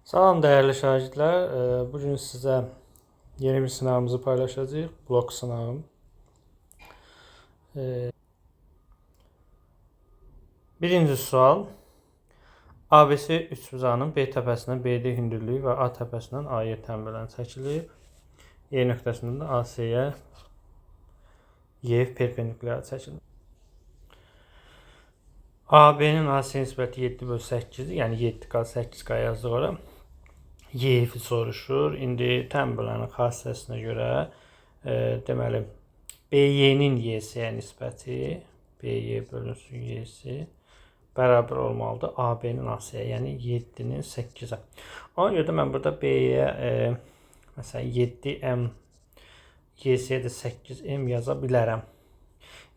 Salam değerli şagirdlər. Bugün sizə yeni bir sınavımızı paylaşacağıq. Blok sınavı. Birinci sual. ABC üçbucağının B təpəsindən BD hündürlüyü və A təpəsindən AY tənbələn çəkilib. E nöqtəsindən də AC-yə Y perpendikulyar çəkilib. AB-nin AC nisbəti 7/8-dir. Yəni 7K 8K yazdıq ora. Y-i soruşur. İndi tənbələnin xassəsinə görə deməli BY-nin Y-siyə nisbəti BY bölünsün Y-si bərabər olmalıdır AB-nin AC-yə, yəni 7-nin 8-ə. Ona görə də mən burada B-yə məsələn 7M, Y-siyə də 8M yaza bilərəm.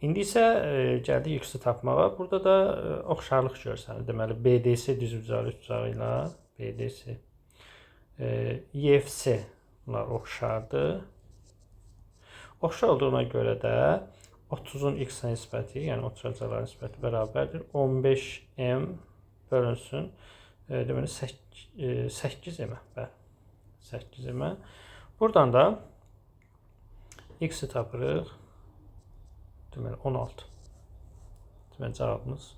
İndi isə gəldik X-i tapmağa. Burada da oxşarlıq görsənir. Deməli BDC düzbucağı üçbucağı ilə BDC YFC bunlar oxşardır. Oxşar olduğuna görə də 30-un X-ə nisbəti, yəni oturacaqların nisbəti bərabərdir. 15M bölünsün. Deməli 8M. Bəli. 8M. Buradan da X-i tapırıq. Deməli 16. Deməli cavabımız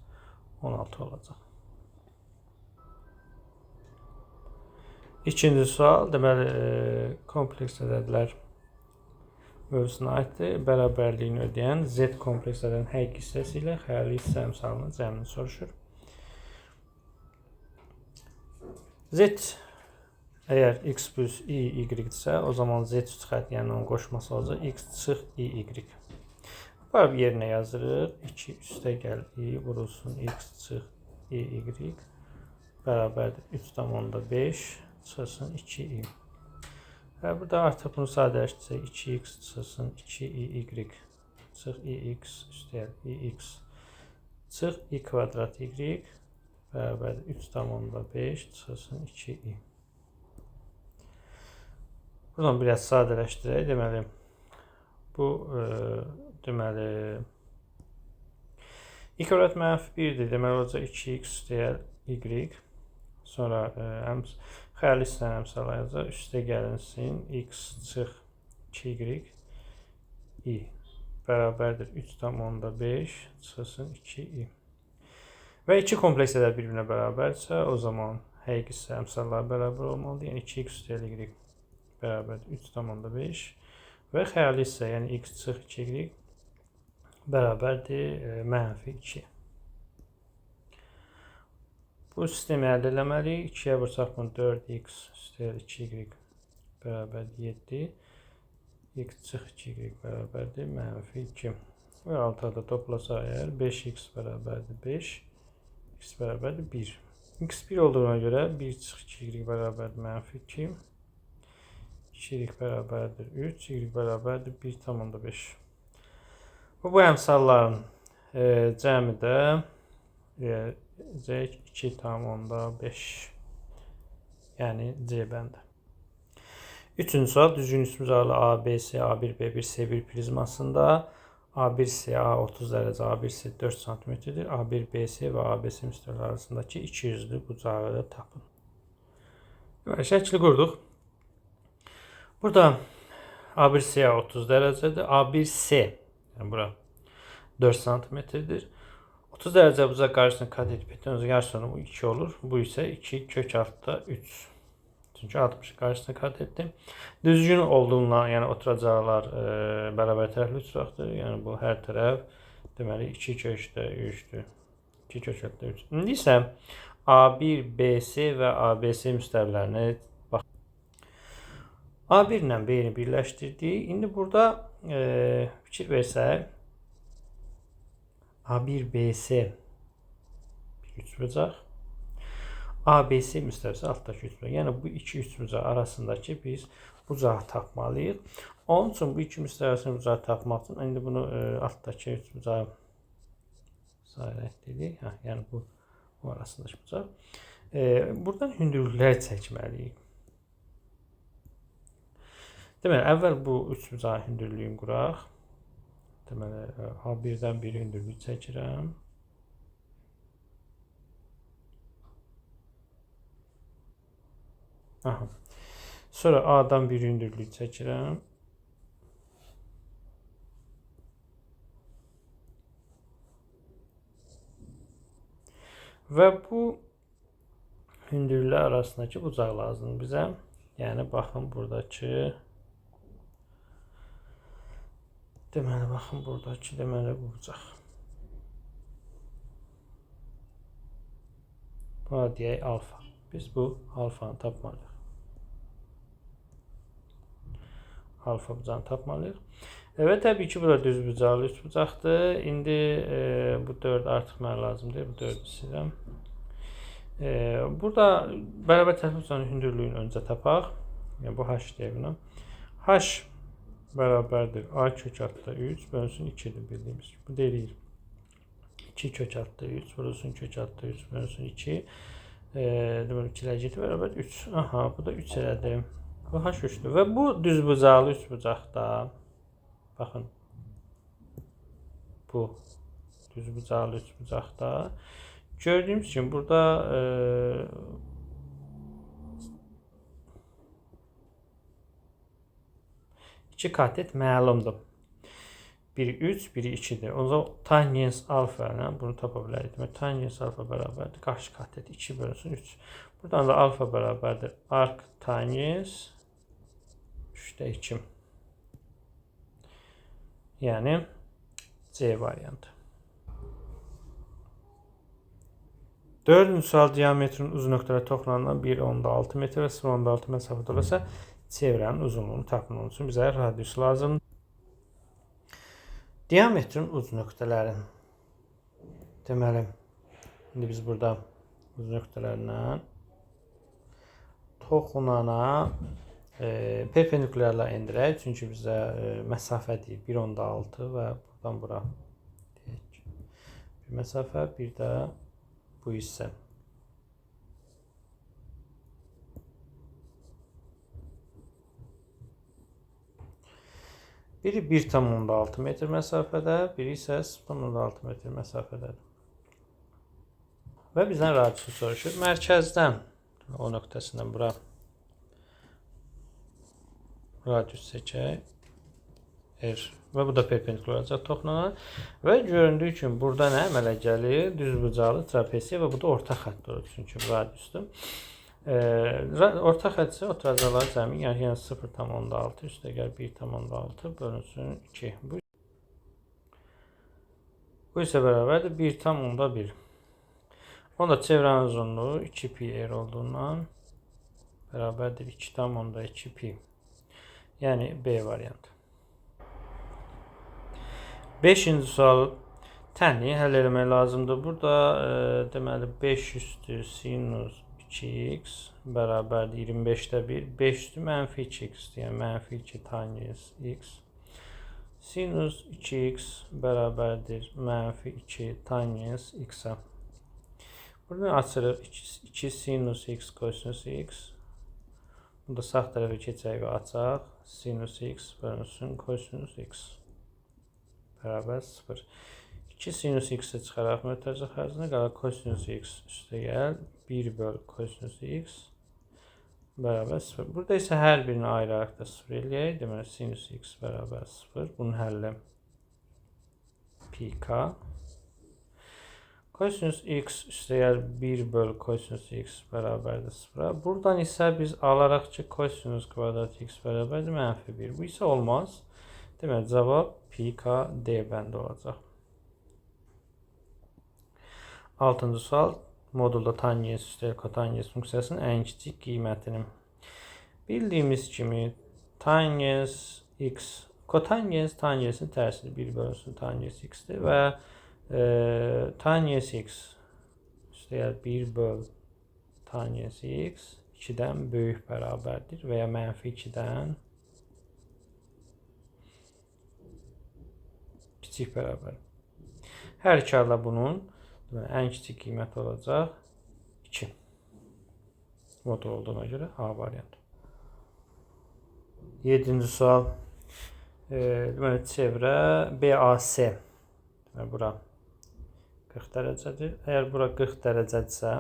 16 olacaq. İkinci sual, deməli kompleks ədədlər mövzusuna aiddir. Bərabərliyini ödəyən Z kompleks ədədin həqiqi hissəsi ilə xəyali hissə əmsalının cəmini soruşur. Z əgər x plus i, y-dirsə, o zaman z üst xətt, yəni onun qoşması olacaq x çıx i, y. Var yerinə yazırıq. 2 üstə gəl i vurulsun x çıx i, y bərabərdir 3,5 çıxsın 2i. Və burada artıq bunu sadələşdirsək 2x çıxsın 2i, çıx ix üstəgəl ix çıx i kvadrat y bərabərdir 3,5 çıxsın 2i. Buradan biraz sadələşdirək. Deməli bu deməli i kvadrat -1-dir. Deməli olacaq 2x üstəgəl y. Sonra xəyali hissəni əmsalayacaq. Üstə gəlinsin x çıx 2y i bərabərdir 3,5 çıxsın 2i. Və iki kompleks ədəd bir-birinə bərabərdirsə, o zaman həqiqi hissə əmsalları bərabər olmalıdır. Yəni 2x üstəgəl y bərabərdir 3,5 və xəyali hissə, yəni x çıx 2y bərabərdir -2. Bu sistemi əldə eləməliyik. 2-yə vursaq bunu 4x üstəgəl 2y bərabərdir 7. X çıx 2y bərabərdir -2. Və altıda toplasaq əgər 5x bərabərdir 5, x bərabərdir 1. X 1 olduğuna görə 1 çıx 2y bərabərdir -2. 2y bərabərdir 3, y bərabərdir 1,5. Bu əmsalların cəmi də 2,5. Yəni C bəndi. Üçüncü sual, düzgün üçbucaqlı ABC, A1, B1, C1 prizmasında A1CA 30 dərəcə, A1C 4 cm-dir. A1, BC və ABC müstəviləri arasındakı ikiyüzlü bucağı tapın. Deməli, şəkli qurduq. Burada A1CA 30 dərəcədir. A1C, yəni bura 4 cm-dir. 30 dərəcə bucaq qarşısını kat edib hipotenuzun yarısını bu 2 olur. Bu isə 2 kök altda 3. Çünki 60 qarşısını kat etdim. Düzgün olduğundan, yəni oturacaqlar bərabər tərəfli üçbucaqdır. Yəni bu hər tərəf deməli 2 kökdə 3-dür. 2 kök altda 3. İndi isə A1, BC və ABC müstəvilərinə bax. A1 ilə B-ni birləşdirdik. İndi burada fikir versək, A1, BC bir üçbucaq, ABC müstəvisi altdakı üçbucaq. Yəni bu iki üçbucaq arasındakı biz bucağı tapmalıyıq. Onun üçün bu iki müstəvisinin bucağı tapmaq üçün indi bunu altdakı üçbucağı sayıraq dedik. Yəni bu arasındakı bucaq. Buradan hündürlükləri çəkməliyik. Deməli, əvvəl bu üçbucağın hündürlüyünü quraq. Deməli, A1-dən bir hündürlük çəkirəm. Aha. Sonra A'dan bir hündürlük çəkirəm. Və bu hündürlüklər arasındakı bucaq lazımdır bizə. Yəni baxın buradakı deməli bu bucaq. Buna deyək alfa. Biz bu alfanı tapmalıyıq. Alfa bucağını tapmalıyıq. Və təbii ki, bu da düz bucaqlı üç bucaqdır. İndi bu 4 artıq mənə lazımdır. Bu 4-ü silirəm. Burada bərabər tərəf bucağının hündürlüyünü öncə tapaq. Yəni bu h deyək buna. H bərabərdir a kök altda 3 bölünsün 2-dir bildiyimiz gibi. Bu deyilir 2 kök altda 3 bölünsün kök altda 3 bölünsün 2. Deməli 2-lər getdi bərabər 3. Aha, bu da 3 elədi. Bu h 3'dür və bu düz bucaqlı üç bucaqda. Baxın. Bu düz bucaqlı üç bucaqda. Gördüyümüz kimi burada iki katet məlumdur. Biri 3, biri 2'dir. O zaman tangens alfa ilə bunu tapa bilərik. Demək, tangens alfa bərabərdir. Qarşı katet 2 bölünsün 3. Buradan da alfa bərabərdir. Arc tangens 3'də 2. Yəni C variantı. 4-cü sual diametrin uzun nöqtələ toxunandan 1.6 metr və 0.6 məsafədə olursa çevrənin uzunluğunu tapın. Onun üçün bizə radius lazımdır. Diametrin uc nöqtələrin. Deməli, indi biz burada uc nöqtələrindən toxunana perpendikulyarla endirək. Çünki bizə məsafə deyir 1.6 və buradan bura deyək. Bir məsafə, bir də bu hissə. Biri 1.6 metr məsafədə, biri isə 0.6 metr məsafədədir. Və bizdən radiusu soruşur. Mərkəzdən o nöqtəsindən bura radius çəkək. R. Və bu da perpendikular olacaq toxunana. Və göründüyü kimi burada nə əmələ gəlir? Düzbucaqlı trapesiya və bu da orta xətt olur. Çünki radiusdur. Orta xətt isə oturacaqları cəmi, yəni 0.6 üstəgəl 1.6 bölünsün 2. Bu isə bərabərdir 1.1. Onda çevrənin uzunluğu 2 pi r olduğundan bərabərdir 2.2 pi. Yəni B variantı. 5-ci sual tənliyi həll eləmək lazımdır. Burada deməli 5 üstü sinus 2x bərabərdir 25'də 1. 5 üstü mənfi 2x, yəni mənfi 2 tangens x. Sinus 2x bərabərdir mənfi 2 tangens x-a. Burada açırıq 2 sinus x kosinus x. Burada sağ tərəfə keçək və açaq. Sinus x bölünsün kosinus x. Bərabər 0. 2 sinus x-i çıxaraq mötərizə xərcində qalar kosinus x üstə gəl 1 böl kosinus x bərabər 0. Burada isə hər birini ayıraraq da 0 eləyək. Deməli sinus x bərabər 0. Bunun həlli pi k. Kosinus x üstə gəl 1 böl kosinus x bərabərdir 0. Buradan isə biz alaraq ki kosinus kvadrat x bərabərdir mənfi 1. Bu isə olmaz. Deməli cavab pi k D bəndi olacaq. 6-cı sual. Modulda tangens üstəgəl kotangens funksiyasının ən kiçik qiymətini. Bildiyimiz kimi tangens x, kotangens tangensin tərsidir. 1 bölünsün tangens x-dir və tangens x üstəgəl 1 böl tangens x 2-dən böyük bərabərdir və ya mənfi 2-dən kiçik bərabər. Hər iki halda bunun ən kiçik qiymət olacaq 2. Modul olduğuna görə A variantı. 7-ci sual. Deməli çevrə BAC. Deməli bura 40 dərəcədir. Əgər bura 40 dərəcədirsə,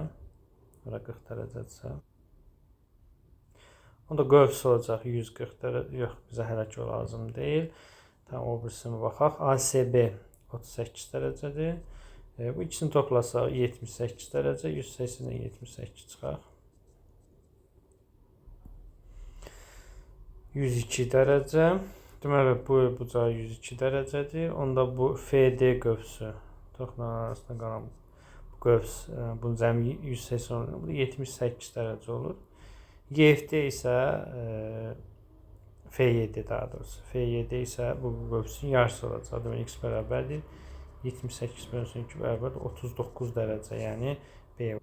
Onda qövs olacaq 140 dərəcə. Yox, bizə hələ ki o lazım deyil. Tamam, o birisini baxaq. ASB 38 dərəcədir. Bu ikisini toplasaq 78 dərəcə, 180-dən 78 çıxar. 102 dərəcə. Deməli, bu bucağı 102 dərəcədir. Onda bu FD qövsü. Toxların arasında qalan qövs, bunun cəmi 180 olur. Bu da 78 dərəcə olur. YFD isə F7 daha doğrusu. F7 isə bu qövsün yarısı olacaq. Demək, x bərabərdir 78 bölünsün 2 bərabərdir 39 dərəcə, yəni B.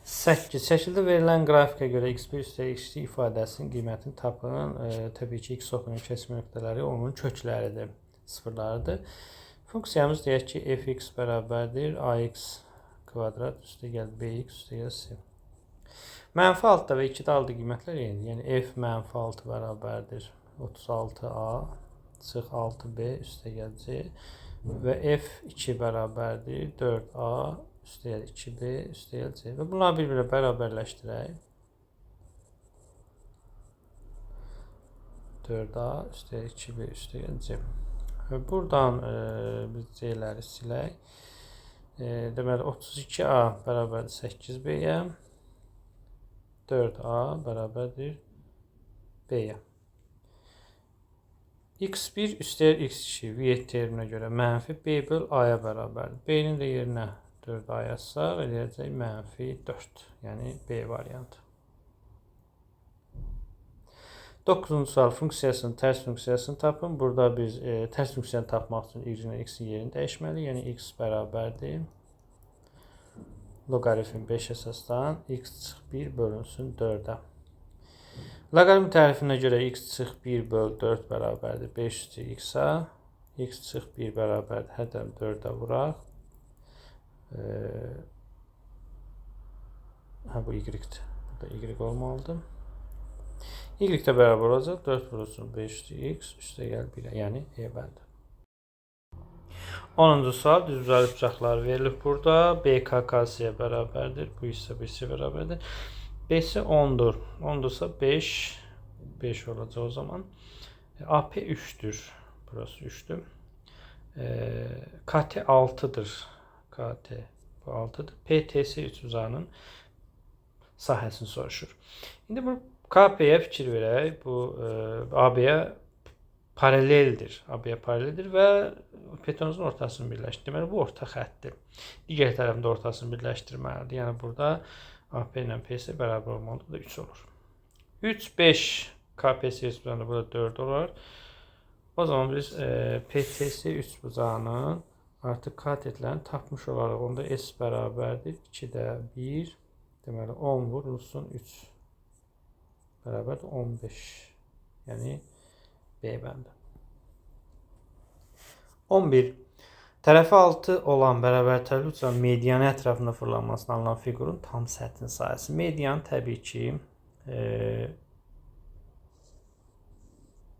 8. Şəkildə verilən qrafikə görə x1 üstə x2 ifadəsinin qiymətini tapın. Təbii ki, x oxunun kəsmə nöqtələri onun kökləridir, sıfırlarıdır. Funksiyamız deyək ki, fx bərabərdir ax kvadrat üstə gəl bx üstə gəl c. Mənfi altda və 2-də aldığı qiymətlər eynidir. Yəni f mənfi 6 bərabərdir 36a çıx 6b üstə gəl c və f2 bərabərdir 4a üstə gəl 2b üstə gəl c və bunları bir-birə bərabərləşdirək. 4a üstə gəl 2b üstə gəl c. Və buradan biz c'ləri silək. Deməli 32a bərabərdir 8b-yə. 4a bərabərdir b-yə. x1 üstəgəl x2 v terminə görə mənfi b böl a-ya bərabərdir. B-nin də yerinə 4a yazsaq, eləyəcək mənfi 4. Yəni b variantı. 9-cu sual funksiyasının tərs funksiyasını tapın. Burada biz tərs funksiyanı tapmaq üçün y-nin x-in yerini dəyişməliyik. Yəni x bərabərdir loqaritm 5 əsasdan x çıx 1 bölünsün 4-ə. Loqaritm tərifinə görə x çıx 1 böl 4 bərabərdir 5 üstü x-a. X çıx 1 bərabərdir hədəm 4-ə vuraq. Bu y-dir. Burada y olmalıdır. Y də bərabər olacaq. 4 vurulsun 5 üstü x üstə gəl 1-ə. Yəni E bəndi. 10-cu sual düzbucaqlı bucaqlar verilib burada. BKKC bərabərdir. Bu isə BC bərabərdir. BC 10-dur. 10-dursa 5. 5 olacaq o zaman. AP 3-dür. Burası 3-dür. KT 6-dır. KT bu 6-dır. PTC üçbucağının sahəsini soruşur. İndi bu KP'yə fikir verək. Bu AB-yə paraleldir. AB-yə paraleldir və petonuzun ortasını birləşdirir. Deməli, bu orta xəttdir. Digər tərəfində ortasını birləşdirməlidir. Yəni, burada AP ilə PC bərabər olmalıdır. Bu da 3 olur. 3, 5 KPC üçbucağında burada 4 olar. O zaman biz PTC üçbucağının artıq katetlərini tapmış olaraq. Onda S bərabərdir 2-də 1. Deməli, 10 vurulsun 3. Bərabərdir 15. Yəni, B bəndi. 11. Tərəfi 6 olan bərabər tərəfli uçan medianı ətrafında fırlanmasına alınan fiqurun tam səthinin sayəsi. Median təbii ki,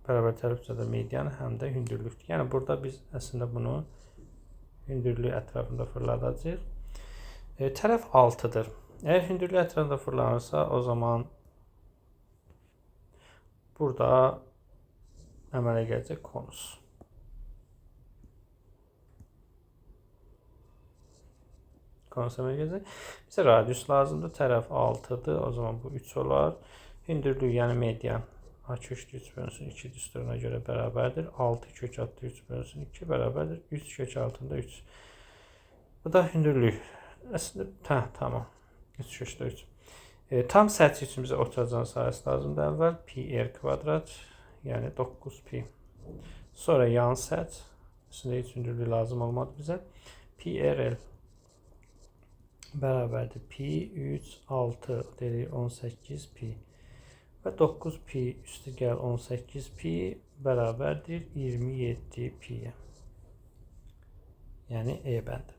bərabər tərəfli uçanda median həm də hündürlükdür. Yəni, burada biz əslində bunu hündürlük ətrafında fırladacaq. Tərəf 6-dır. Əgər hündürlük ətrafında fırlanırsa, o zaman burada əmələ gələcək konus. Konus əmələ gələcək. Bizə radius lazımdır. Tərəf 6-dır. O zaman bu 3 olar. Hündürlük, yəni median. A kökdə 3 bölünsün 2 düsturuna görə bərabərdir. 6 kök altında 3 bölünsün 2 bərabərdir. 3 kök altında 3. Bu da hündürlük. Əslində, tamam. 3 kökdə 3. Tam səthi üçün bizə oturacağın sayəsi lazımdır. Əvvəl pi r kvadrat. Yəni 9pi. Sonra yan səth. Üstündə heç hündürlük lazım olmadı bizə. Pi rl bərabərdir. Pi 3, 6 deyilir 18 pi. Və 9pi üstü gəl 18 pi bərabərdir 27 pi-yə. Yəni E bəndi.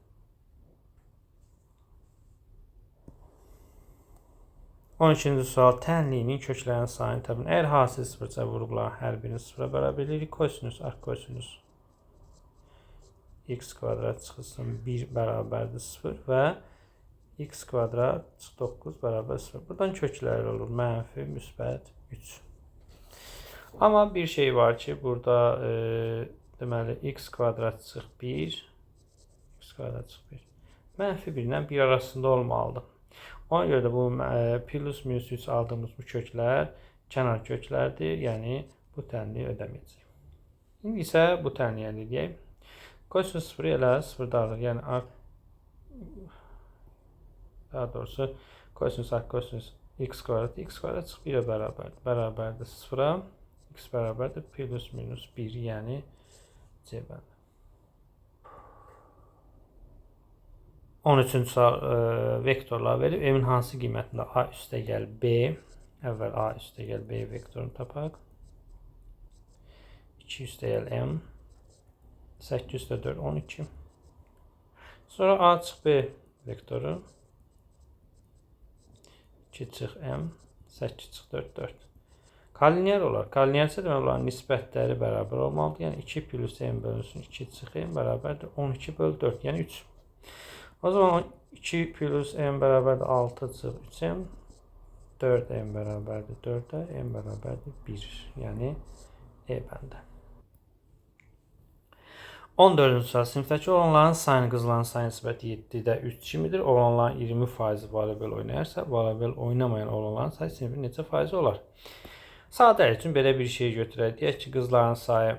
12-ci sual tənliyinin köklərinin sayını tapın. Əgər hasil sıfırca vurğuların hər birini sıfıra bərabər edirik, kosinüs, arkosinüs x kvadrat çıxılsın 1 bərabərdir 0 və x kvadrat çıx 9 bərabər 0. Buradan köklər olur. Mənfi, müsbət 3. Amma bir şey var ki, burada deməli x kvadrat çıx 1, x kvadrat çıx 1. Mənfi 1 ilə 1 arasında olmalıdır. Ona görə də bu plus minus 3 aldığımız bu köklər kənar köklərdir. Yəni bu tənliyi ödəməyəcək. İndi isə bu tənliyi əldə edək. Kosinus 0 elə 0 dağılır. Yəni daha doğrusu kosinus a kosinus x kvadrat çıx 1-ə bərabərdir. Bərabərdir 0-a. X bərabərdir plus minus 1, yəni C bəndi. 13-cü sual vektorlar verir. Evin hansı qiymətində A üstəgəl B? Əvvəl A üstəgəl B vektorunu tapaq. 2 üstəgəl M. 8 üstə 4, 12. Sonra A çıx B vektoru. 2 çıx M. 8 çıx 4, 4. Kollinear olar. Kollinear isə demək onların nisbətləri bərabər olmalıdır. Yəni 2 plus M bölünsün 2 çıx M bərabərdir 12 bölü 4. Yəni 3. O zaman 2 plus M bərabərdir 6 çıx 3M. 4M bərabərdir 4'ə. M bərabərdir 1. Yəni E bəndi. 14-cü sual. Sinifdəki oğlanların sayını qızların sayı nisbəti 7-də 3 kimidir. Oğlanların 20% voleybol oynayarsa, voleybol oynamayan oğlanların sayı sinifin neçə faizi olar? Sadəlik üçün belə bir şey götürək. Deyək ki, qızların sayı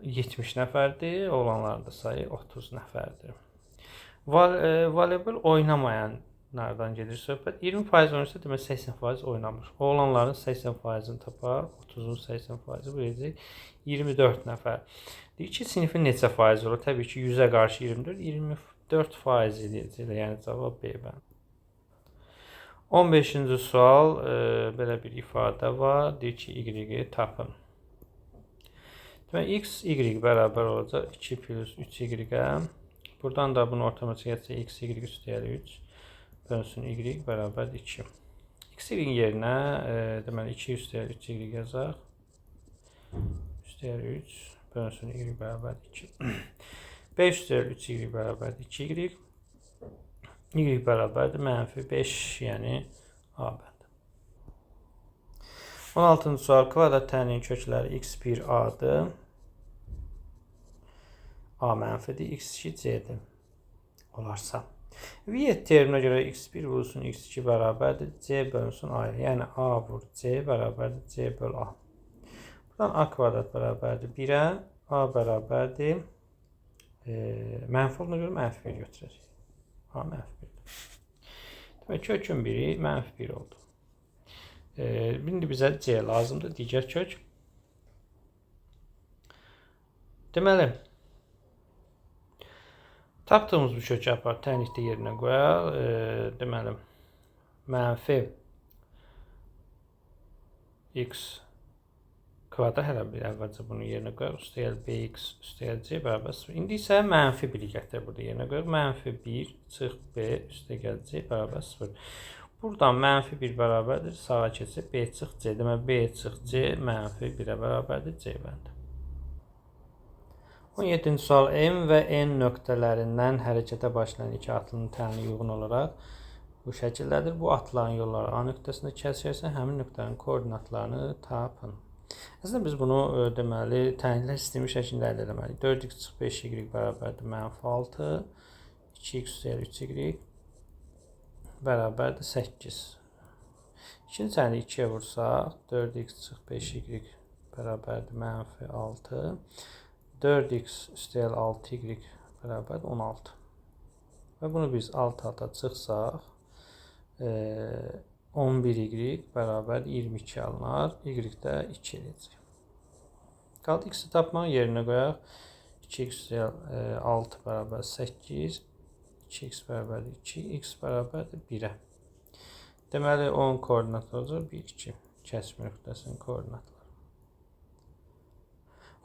70 nəfərdir, oğlanların da sayı 30 nəfərdir. Voleybol oynamayanlardan gedir söhbət. 20% oynayırsa, demək 80% oynamır. Oğlanların 80%-ni tapaq, 30-un 80%-i verəcək 24 nəfər. Deyir ki, sinifin neçə faizi olur? Təbii ki, 100-ə qarşı 24, 24% edəcək. Yəni cavab B bəndi. 15-ci sual, belə bir ifadə var. Deyir ki, y-i tapın. Demək, x, y bərabər olacaq 2 plus 3y-ə. Buradan da bunu ortama çəkəcək x, y üstəyəli 3. Bölünsün y bərabər 2. X, y yerinə deməli 2 üstəyəli 3y yazaq. Üstəyəli 3. Bölünsün y bərabər 2. 5 üstəyəli 3y bərabər 2y. Y bərabərdir mənfi 5, yəni A bəndi. 16-cı sual. Kvadrat tənliyin kökləri x1 A-dır. A mənfidir, x2 C-dir. Olarsa. Viyyət teoreminə görə x1 vurulsun x2 bərabərdir, C bölünsün A-ya. Yəni A vur C bərabərdir, C böl A. Buradan A kvadrat bərabərdir 1-ə, A bərabərdir mənfi olduğuna görə mənfi 1 götürəcək. A mənfi 1'dir. Demək, kökün biri mənfi 1 oldu. İndi bizə C lazımdır, digər kök. Deməli, tapdığımız bu kökü apar, tənlikdə yerinə qoyaq. Deməli, mənfi x kvadrat hələ bir əvvəlcə bunu yerinə qoyaq. Üstəyəl bx üstəyəl c bərabər 0. İndi isə mənfi 1'i gətir burada yerinə qoyaq. Mənfi 1 çıx b üstəyəl c bərabər 0. Buradan mənfi 1 bərabərdir. Sağa keçib b çıx c. Demək, b çıx c mənfi 1'ə bərabərdir. C bəndi. 17-ci sual. M və N nöqtələrindən hərəkətə başlayan iki atlının tənliyi uyğun olaraq bu şəkildədir. Bu atların yolları A nöqtəsində kəsirsə, həmin nöqtələrin koordinatlarını tapın. Əslində biz bunu deməli tənliklər sistemi şəklində əldə etməliyik. 4x çıx 5y bərabərdir mənfi 6. 2x üstəyəl 3y bərabərdir 8. İkinci tənliyi 2'yə vursaq, 4x çıx 5y bərabərdir mənfi 6. 4x üstəyəl 6y bərabərdir 16. Və bunu biz alt alta çıxsaq, 11y bərabər 22 alınar. Y də 2 edəcək. Qaldı x-i tapmaq, yerinə qoyaq. 2x üstəyəl 6 bərabər 8. 2x bərabər 2. X bərabərdir 1'ə. Deməli, onun koordinatı olacaq 1, 2. Kəsmə nöqtəsinin koordinatları.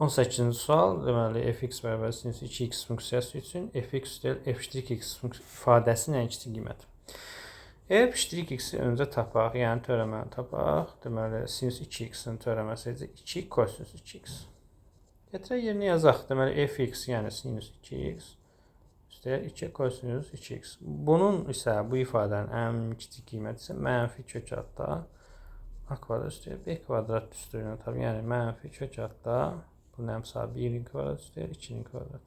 18-ci sual. Deməli, fx bərabər sinüs 2x funksiyası üçün fx üstəyəl f'(x) ifadəsinin ən kiçik qiyməti. f'(x)i öncə tapaq, yəni törəməni tapaq. Deməli, sinüs 2x-in törəməsi 2 kosinüs 2x. Gətirək yerinə yazaq. Deməli, fx yəni sinüs 2x üstəgəl 2 kosinus 2x. Bunun isə bu ifadənin ən kiçik qiyməti isə mənfi kök altda a kvadrat üstəgəl b kvadrat üstünə tabi. Yəni mənfi kök altda bunun əmsalı 1-in kvadrat üstəgəl 2-nin kvadrat.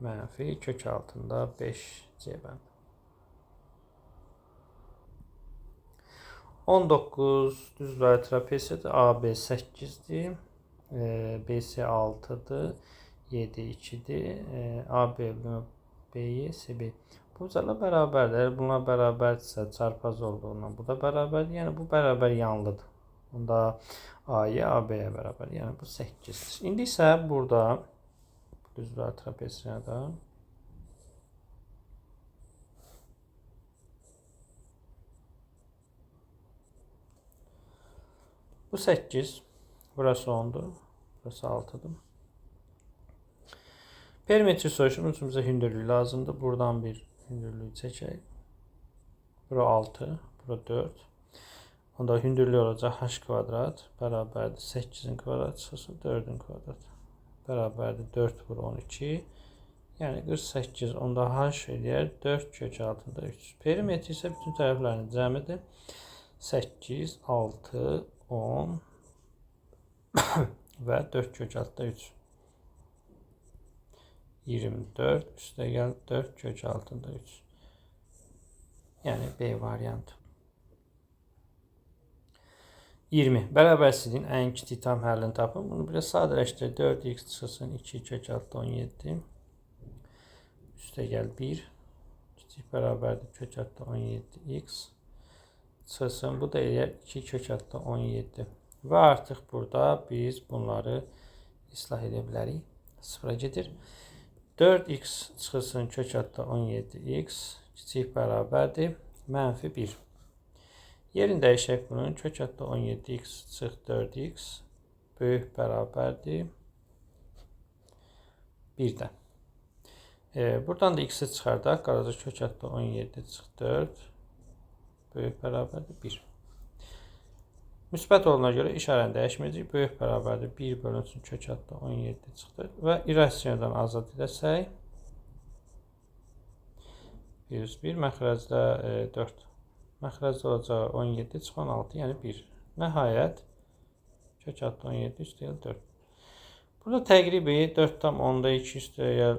Mənfi kök altında 5 C bəndi. 19 düz və trapesiyadır. AB 8-dir. BC 6-dır. 7 2-dir. AB B'ye CB. Bu ucala bərabərdir. Bunlar bərabərdirsə çarpaz olduğundan bu da bərabərdir. Yəni bu bərabər yanlıdır. Bunda A'ya AB'yə bərabər. Yəni bu 8-dir. İndi isə burada düz və trapesiyada bu 8, burası 10'dur, burası 6'dır. Perimetri soruşumuz için bize hündürlüğü lazımdır. Buradan bir hündürlüğü çekək. Bura 6, bura 4. Onda hündürlüğü olacaq h kvadrat bərabərdir 8'in kvadrat çıxısı 4'ün kvadrat. Bərabərdir 4 bura 12. Yəni 48. Onda h eləyər 4 kök altında 3. Perimetri isə bütün tərəflərinin cəmidir. 8, 6, 10 və 4 kök altında 3. 24 üstəgəl 4 kök altında 3. Yəni B variantı. 20. Bərabərsizliyin ən kiçik tam həllini tapın. Bunu biraz sadələşdirək. 4x çıxsın 2 kök altında 17. Üstəgəl 1. Kiçik bərabərdir kök altında 17x. Çıxsın. Bu da eləyər 2 kök altında 17. Və artıq burada biz bunları islah edə bilərik. Sıfıra gedir. 4x çıxsın kök altında 17x. Kiçik bərabərdir. Mənfi 1. Yerini dəyişək bunun. Kök altında 17x çıx 4x. Böyük bərabərdir 1-dən. Buradan da x-i çıxardaq. Qalacaq kök altında 17 çıx 4. Böyük bərabərdir 1. Müsbət olduğuna görə işarəni dəyişməyəcək. Böyük bərabərdir 1 bölünsün kök altında 17 çıx 4. Və irrasioneldən azad edəsək. 101 məxrəcdə 4. Məxrəcdə olacaq 17 çıx 16, yəni 1. Nəhayət kök altında 17 üstəgəl 4. Burada təqribi 4 tam 10'da 2 üstəgəl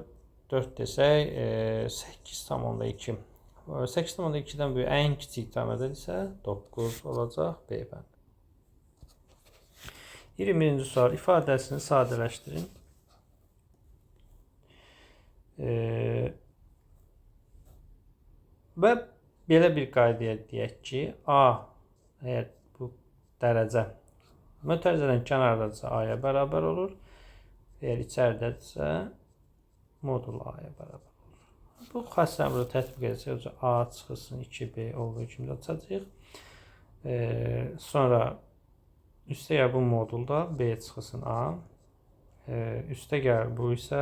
4 desək 8 tam 10'da 2. 8 tam 10'da 2'dən böyük ən kiçik tam ədəd isə 9 olacaq B bəndi. 21-ci sual ifadəsini sadələşdirin. Və belə bir qaydaya deyək ki, A əgər bu dərəcə mötərizədən kənardadırsa A-ya bərabər olur. Əgər içəridədirsə modul A-ya bərabər olur. Bu xassəni burada tətbiq edəcək. A çıxılsın 2B olduğu kimi açacaq. Sonra üstəgəl bu modulda B çıxılsın A. Üstəgəl bu isə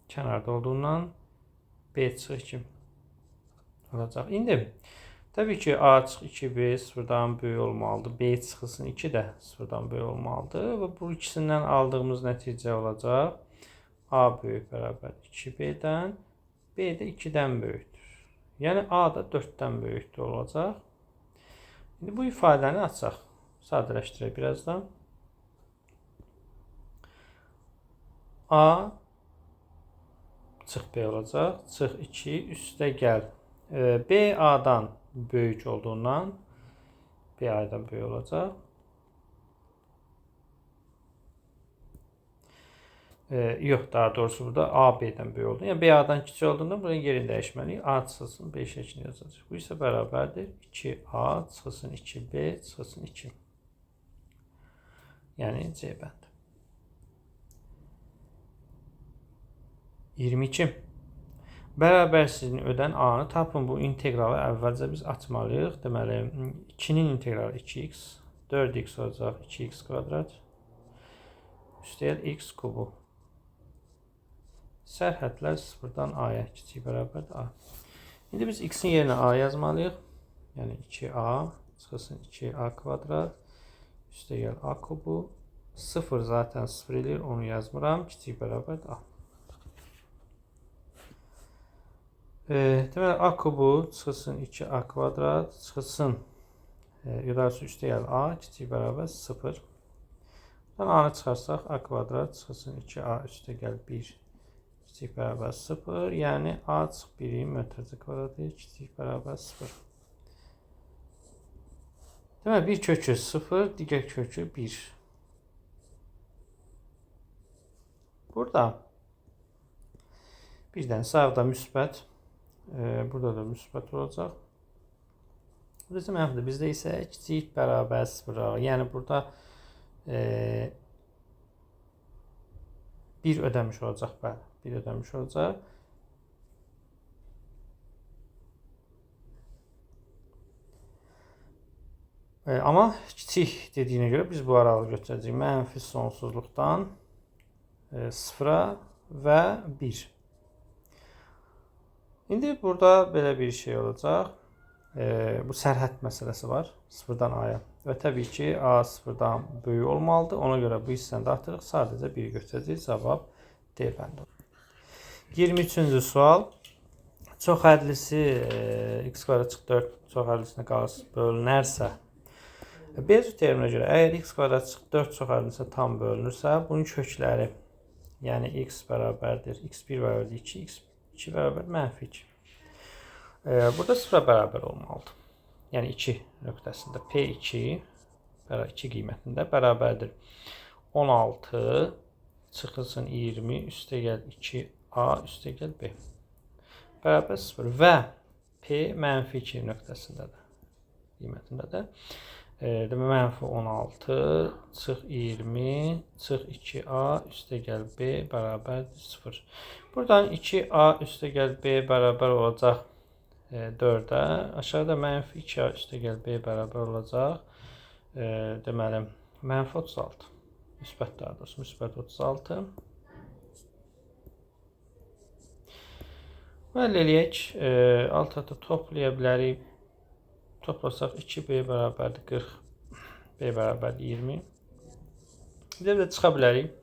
kənarda olduğundan B çıx 2 olacaq. İndi təbii ki A çıx 2B sıfırdan böyük olmalıdır. B çıxılsın 2 də sıfırdan böyük olmalıdır. Və bu ikisindən aldığımız nəticə olacaq. A böyük bərabər 2B-dən, B də 2-dən böyükdür. Yəni A da 4-dən böyükdür olacaq. İndi bu ifadəni açaq. Sadələşdirək birazdan. A çıx B olacaq. Çıx 2 üstəgəl. B A'dan böyük olduğundan B A'dan böyük olacaq. Yox, daha doğrusu burada A B'dən böyük oldu. Yəni B A'dan kiçik olduğundan buraya yerini dəyişməliyik. A çıxılsın B şəklində yazacaq. Bu isə bərabərdir 2A çıxılsın 2B çıxılsın 2. Yəni C bəndi. 22. Bərabərsizliyin ödən A-nı tapın. Bu integralı əvvəlcə biz açmalıyıq. Deməli 2-nin integralı 2x, 4x olacaq 2x kvadrat. Üstəgəl x kubu. Sərhədlər 0-dan A-ya kiçik bərabərdir A. İndi biz x-in yerinə A yazmalıyıq. Yəni 2A çıxılsın 2A kvadrat. Üstəgəl A kubu 0 zaten 0 eləyir, onu yazmıram. Kiçik bərabər A. Deməli, A kubu çıxılsın 2A kvadrat, çıxılsın yuxarısı üstə gəlir A, kiçik bərabər 0. Buradan A-nı çıxarsaq, A kvadrat çıxılsın 2A üstə gəlir 1, kiçik bərabər 0. Yəni, A çıx 1-in mötərizə kvadradı, kiçik bərabər 0. Deməli, bir kökü 0, digər kökü 1. Burada birdən sağda müsbət, burada da müsbət olacaq. Burası mənfidir. Bizdə isə kiçik bərabər 0. Yəni, burada 1 ödəmiş olacaq. Bəli, 1 ödəmiş olacaq. Amma kiçik dediyinə görə biz bu aralığı götürəcəyik. Mənfi sonsuzluqdan 0-a və 1. İndi burada belə bir şey olacaq. Bu sərhəd məsələsi var 0-dan A-ya. Və təbii ki, A 0-dan böyük olmalıdır. Ona görə bu hissəni də atırıq. Sadəcə 1 götürəcəyik. Cavab D bəndi. 23-cü sual. Çoxhədlisi x kvadrat çıx 4 çoxhədlisinə bölünərsə, B teoreminə görə əgər x kvadrat çıx 4 çoxhədlisinə tam bölünürsə, bunun kökləri, yəni x bərabərdir, x1 bərabərdir 2, x2 bərabər mənfi 2. Burada 0-a bərabər olmalıdır. Yəni 2 nöqtəsində P2 2 qiymətində bərabərdir. 16 çıxılsın 20 üstə gəl 2A üstə gəl B. Bərabər 0 və P mənfi 2 nöqtəsindədir. Qiymətindədir. Demək, mənfi 16 çıx 20 çıx 2A üstə gəl B bərabərdir 0. Buradan 2A üstə gəl B bərabər olacaq 4-ə. Aşağıda mənfi 2A üstə gəl B bərabər olacaq. Deməli, mənfi 36. Müsbət daha doğrusu, müsbət 36. Həll eləyək. Alt hata toplaya bilərik. Toplasaq 2B bərabərdir 40. B bərabərdir 20. Bir də çıxa bilərik.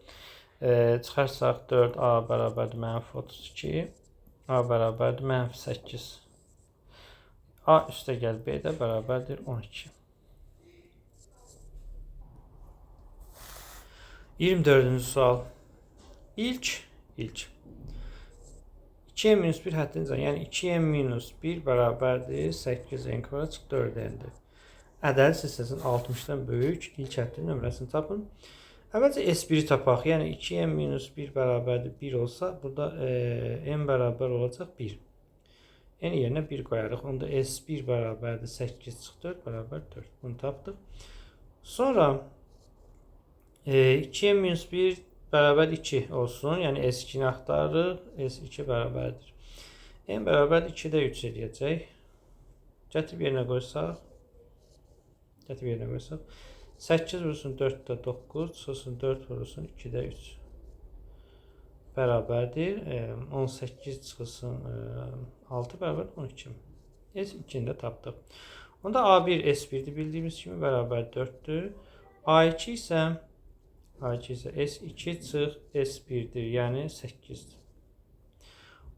Çıxarsaq 4A bərabərdir mənfi 32. A bərabərdir mənfi 8. A üstə gəl B də bərabərdir 12. 24-cü sual. İlk 2n-1 həddini can, yəni 2n-1 bərabərdir 8n kvadrat çıx 4n-dir. Ədəd hissəsinin 60-dan böyük ilk həddinin nömrəsini tapın. Əvvəlcə S1-i tapaq. Yəni 2n-1 bərabərdir 1 olsa, burada n bərabər olacaq 1. N yerinə 1 qoyarıq. Onda S1 bərabərdir 8 çıx 4 bərabər 4. Bunu tapdıq. Sonra 2n-1 bərabər 2 olsun. Yəni S2-ni axtarırıq. S2 bərabərdir. N bərabərdir 2-də 3 eləyəcək. Gətirib yerinə qoysaq. 8 vurulsun 4-də 9. Çıxılsın 4 vurulsun 2-də 3. Bərabərdir. 18 çıxılsın 6 bərabər 12. S2-ni də tapdıq. Onda A1 S1-dir bildiyimiz kimi bərabər 4-dür. A2 isə S2 çıx S1-dir, yəni 8-dir.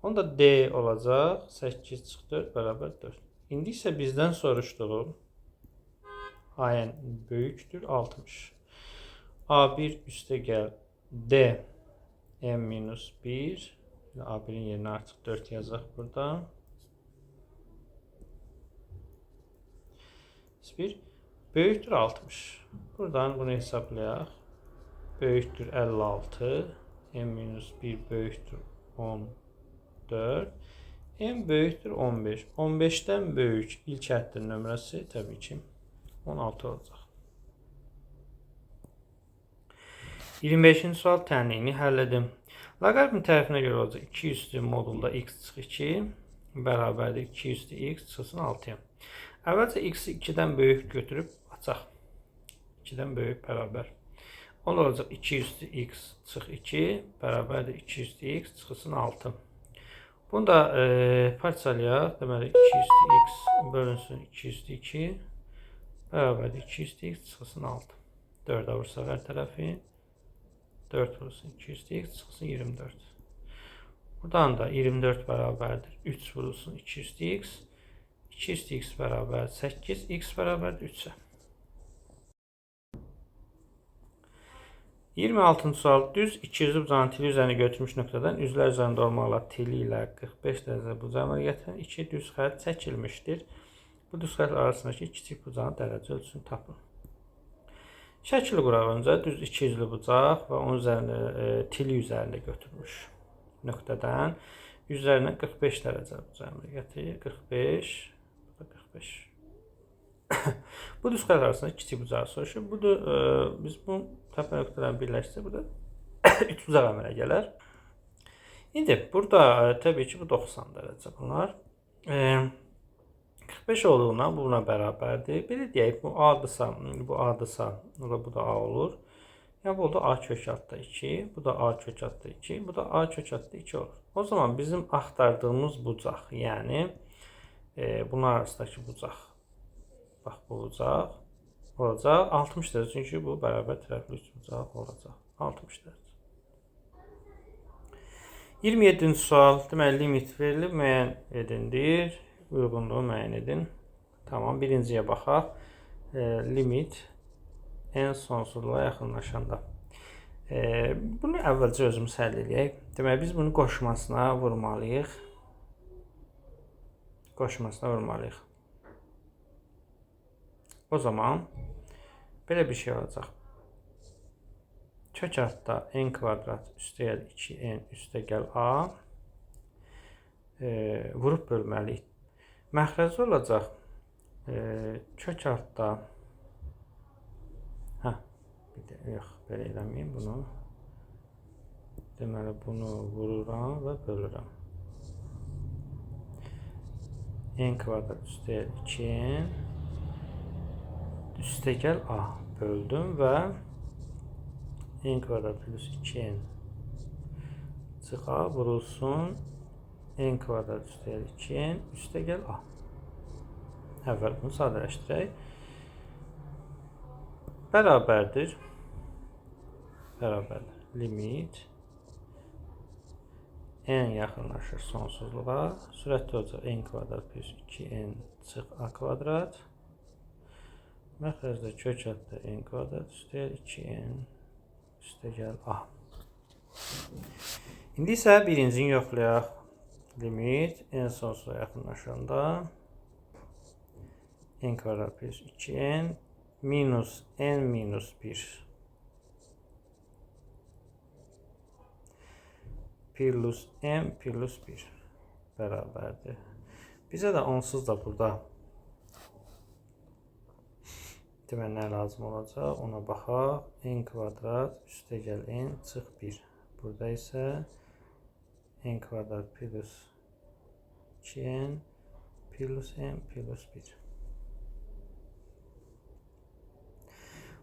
Onda D olacaq 8 çıx 4 bərabər 4. İndi isə bizdən soruşduğu AN böyükdür 60. A1 üstə gəl D n-1. A1-in yerinə artıq 4 yazaq burada. S1 böyükdür 60. Buradan bunu hesablayaq. Böyükdür 56. n-1 böyükdür 14. N böyükdür 15. 15-dən böyük ilk həddin nömrəsi təbii ki 16 olacaq. 25-ci sual tənliyini həll edin. Loqaritmin tərəfinə görə olacaq 2 üstü modulda x çıx 2 bərabərdir 2 üstü x çıxsın 6-ya. Əvvəlcə x-i 2-dən böyük götürüb açaq. 2-dən böyük bərabər. O olacaq 2 üstü x çıx 2 bərabərdir 2 üstü x çıxsın 6. Bunu da parçalayaq. Deməli 2 üstü x bölünsün 2 üstü 2 bərabərdir 2 üstü x çıxsın 6. 4'e vursak her tərəfi. 4 vurulsun 200x çıxsın 24. Buradan da 24 bərabərdir 3 vurulsun 200x. 200x bərabər 8, x bərabərdir 3'ə. 26-cı sual. Düz 200 bucağın tili üzərini götürmüş nöqtədən üzlər üzərində olmaqla tili ilə 45 dərəcə bucağına gətirən iki düz xətt çəkilmişdir. Bu düz xətt arasındakı kiçik bucağın dərəcə ölçüsünü tapın. Şəkil quraq öncə. Düz 200'lü bucaq və onun üzərində tili üzərində götürmüş nöqtədən üzərinə 45 dərəcə bucağına gətirir. 45, 45. Bu düz xətt arasında kiçik bucağı soruşur. Biz bu təpə nöqtələrini birləşdirsə burada 3 bucaq əmələ gələr. İndi burada təbii ki bu 90 dərəcə bunlar. 45 olduğundan buna bərabərdir. Belə deyək, bu A-dırsa, bu A-dırsa, bu da A olur. Yəni, bu da A kök altda 2, bu da A kök altda 2, bu da A kök altda 2 olur. O zaman bizim axtardığımız bucaq, yəni bunlar arasındakı bucaq, bax bu bucaq olacaq 60 dərəcə, çünki bu bərabər tərəfli 3 bucaq olacaq 60 dərəcə. 27-ci sual, deməli limit verilib, müəyyən edindir. Uyğunluğu müəyyən edin. Tamam, birinciyə baxaq. Limit en sonsuzluğa yaxınlaşanda. Bunu əvvəlcə özümüz həll edək. Deməli, biz bunu qoşmasına vurmalıyıq. Qoşmasına vurmalıyıq. O zaman belə bir şey olacaq. Kök altda n kvadrat üstəgəl 2n üstəgəl a vurub bölməliyik. Məxrəci olacaq kök altda yox, belə eləməyim bunu. Deməli, bunu vururam və bölürəm. N kvadrat üstəgəl 2n üstəgəl a böldüm və n kvadrat plus 2n çıx a vurulsun n kvadrat üstəgəl 2n üstəgəl a. Əvvəl bunu sadələşdirək. Bərabərdir. Limit n yaxınlaşır sonsuzluğa. Sürətli olacaq n kvadrat plus 2n çıx a kvadrat. Məxrəcdə kök altda n kvadrat üstəgəl 2n üstəgəl a. İndi isə birincini yoxlayaq. Limit n sonsuzluğa yaxınlaşanda n kvadrat plus 2n minus n minus 1 plus n plus 1 bərabərdir. Bizə də onsuz da burada deməli nə lazım olacaq? Ona baxaq. N kvadrat üstəgəl n çıx 1. Burada isə n kvadrat plus 2n plus n plus 1.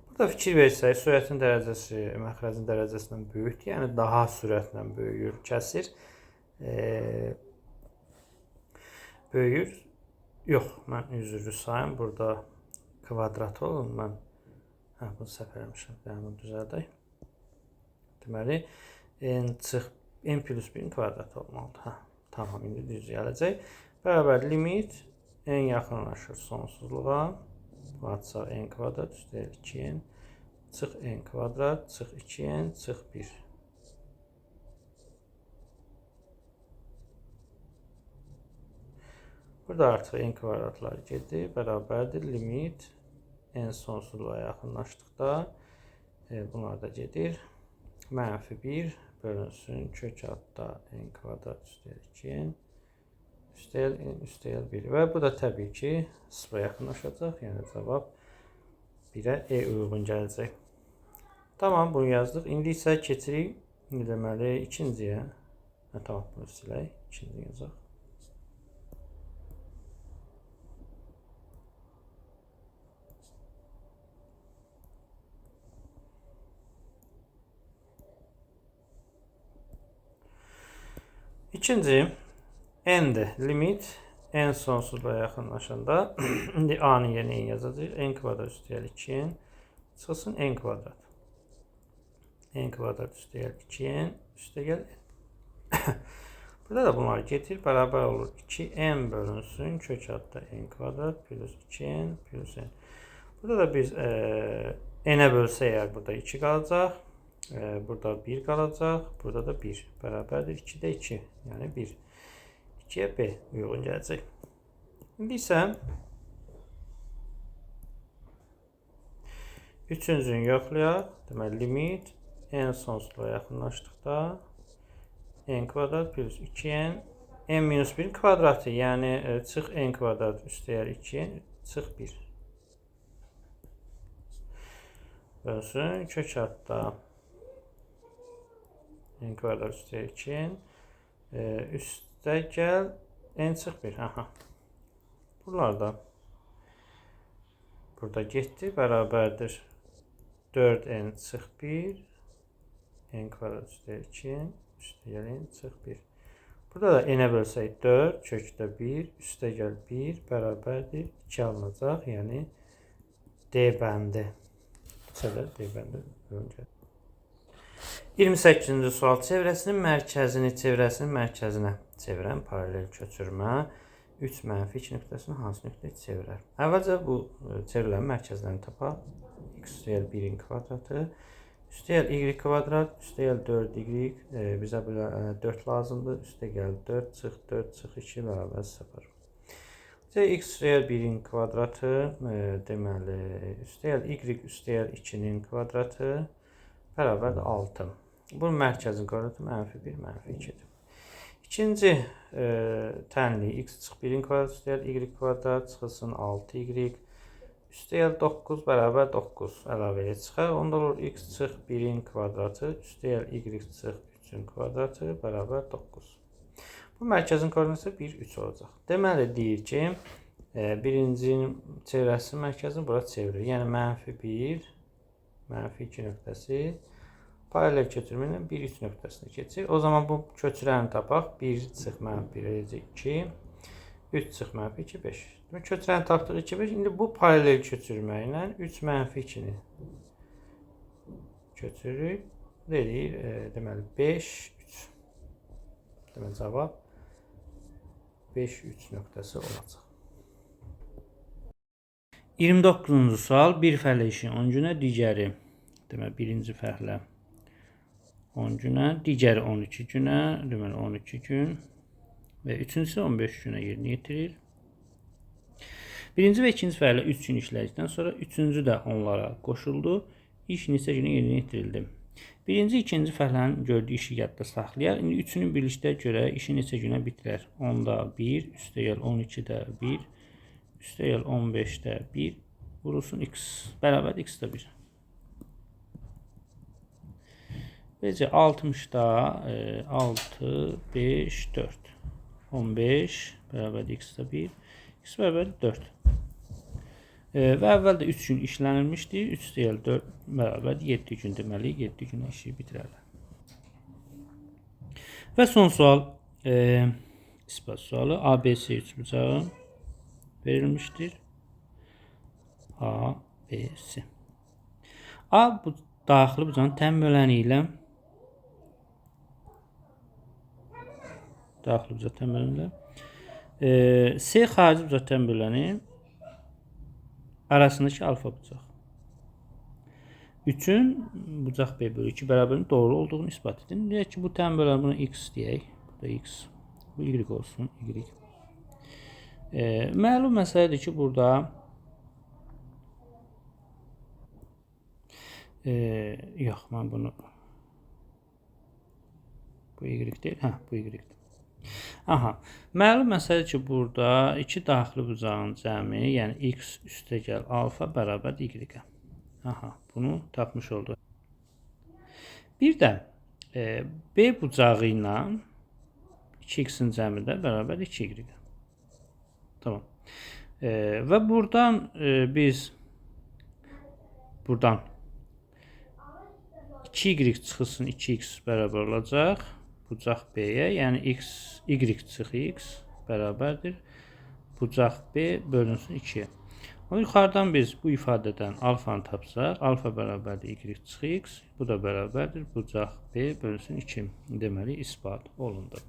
Burada fikir versək, sürətin dərəcəsi məxrəcin dərəcəsindən böyükdür, yəni daha sürətlə böyüyür, kəsir. Böyüyür. Yox, mən üzrlü sayım. Burada kvadrat olur. Mən bunu səhv eləmişəm. Bunu düzəldək. Deməli, n plus 1-in kvadratı olmalıdır. Tamam, indi düz gələcək. Bərabər limit n yaxınlaşır sonsuzluğa. Açsaq n kvadrat üstəgəl 2n çıx n kvadrat çıx 2n çıx 1. Burada artıq n kvadratlar gedir. Bərabərdir limit n sonsuzluğa yaxınlaşdıqda bunlar da gedir. Mənfi 1 bölünsün kök altda n kvadrat üstəgəl 2n üstəgəl n üstəgəl 1 və bu da təbii ki 0-a yaxınlaşacaq. Yəni cavab 1-ə uyğun gələcək. Tamam, bunu yazdıq. İndi isə keçirik deməli ikinciyə. Tamam, bunu silək. İkinci yazaq. İkinci n'dir. Limit n sonsuzluğa yaxınlaşanda indi a-nın yerinə n yazacağıq. N kvadrat üstəgəl 2n Çıxsın n kvadrat. N kvadrat üstəgəl 2n üstəgəl n. Burada da bunlar getir, bərabər olur. 2n bölünsün kök altda n kvadrat plus 2n plus n. Burada da biz n-ə bölsə əgər burada 2 qalacaq. Burada 1 qalacaq. Burada da 1 bərabərdir. 2-də 2, yəni 1. 2-yə b uyğun gələcək. İndi isə üçüncünü yoxlayaq. Deməli, limit n sonsuzluğa yaxınlaşdıqda n kvadrat plus 2n n minus 1 kvadratı, yəni çıx n kvadrat üstəgəl 2n çıx 1. Bölsün kök altda n kvadrat üstəgəl 2n üstəgəl n çıx 1. Aha. Bunlar da burada getdi, bərabərdir 4n çıx 1 n kvadrat üstəgəl 2n üstəgəl n çıx 1. Burada da n-ə bölsək 4 kökdə 1 üstəgəl 1 bərabərdir 2 alınacaq, yəni D bəndi. D bəndi. 28-ci sual. Çevrəsinin mərkəzinə çevirən paralel köçürmə 3 mənfi 2 nöqtəsini hansı nöqtəyə çevirər? Əvvəlcə bu çevrilərin mərkəzlərini tapaq. X üstəgəl 1-in kvadratı üstəgəl y kvadrat üstəgəl 4y bizə 4 lazımdır. Üstəgəl 4 çıx 4 çıx 2 bərabər 0. X üstəgəl 1-in kvadratı deməli üstəgəl y üstəgəl 2-nin kvadratı bərabərdir 6. Bunun mərkəzin koordinatı -1, -2-dir. İkinci tənlik x çıx 1-in kvadratı üstəgəl y kvadrat çıxılsın 6y üstəgəl 9 bərabər 9 əlavəyə çıxar. Onda olur x çıx 1-in kvadratı üstəgəl y çıx 3-ün kvadratı bərabər 9. Bu mərkəzin koordinatı 1, 3 olacaq. Deməli deyir ki, birincinin çevrəsinin mərkəzini bura çevirir. Yəni -1, -2 nöqtəsi paralel köçürmə ilə 1, 3 nöqtəsinə keçir. O zaman bu köçürəni tapaq. 1 çıx -1 eləcək 2, 3 çıx -2, 5. Demək, köçürəni tapdıq 2, 5. İndi bu paralel köçürmə ilə 3 -2-ni köçürürük. Deyir, deməli 5, 3. Deməli, cavab 5, 3 nöqtəsi olacaq. 29-cu sual. Bir fərqlə işin 10 günə, digəri deməli, birinci fərqlə 10 günə, digəri 12 günə, deməli 12 gün və üçüncüsü 15 günə yerinə yetirir. Birinci və ikinci fərqlə 3 gün işlədikdən sonra üçüncü də onlara qoşuldu. İş neçə günə yerinə yetirildi. Birinci, ikinci fərqlərin gördüyü işi yadda saxlayaq. İndi üçünü birlikdə görək, işi neçə günə bitirər. 10-da 1, üstəgəl 12-də 1, üstəgəl 15-də 1, vurulsun x, bərabər x-də 1. Beləcə 60-da 6, 5, 4, 15, bərabər x-də 1, x bərabər 4. Və əvvəldə 3 gün işlənilmişdir. 3 üstəgəl 4 bərabər 7 gün, deməli 7 gün işi bitirərlər. Və son sual, ispat sualı. ABC üçbucağı verilmişdir. A, B, C. A bu daxili bucağın tən böləni ilə C xarici bucaq tən böləni arasındakı alfa bucaq. 3-ün bucaq B bölü 2 bərabərinin doğru olduğunu ispat edin. Deyək ki, bu tən böləni buna x deyək. Bu da x. Bu y olsun. Y. Məlum məsələdir ki, burada yox, mən bunu bu y deyil. Hə, bu y-dir. Aha. Məlum məsələdir ki, burada iki daxili bucağın cəmi, yəni x üstəgəl alfa bərabər y-ə. Aha, bunu tapmış olduq. Bir də B bucağı ilə 2x-in cəmi də bərabər 2y. Tamam. Və buradan biz buradan 2y çıxılsın 2x bərabər olacaq bucaq B-yə, yəni y çıx x bərabərdir bucaq B bölünsün 2-yə. Yuxarıdan biz bu ifadədən alfanı tapsaq, alfa bərabərdir y çıxı x, bu da bərabərdir bucaq b bölünsün 2. Deməli, isbat olundu.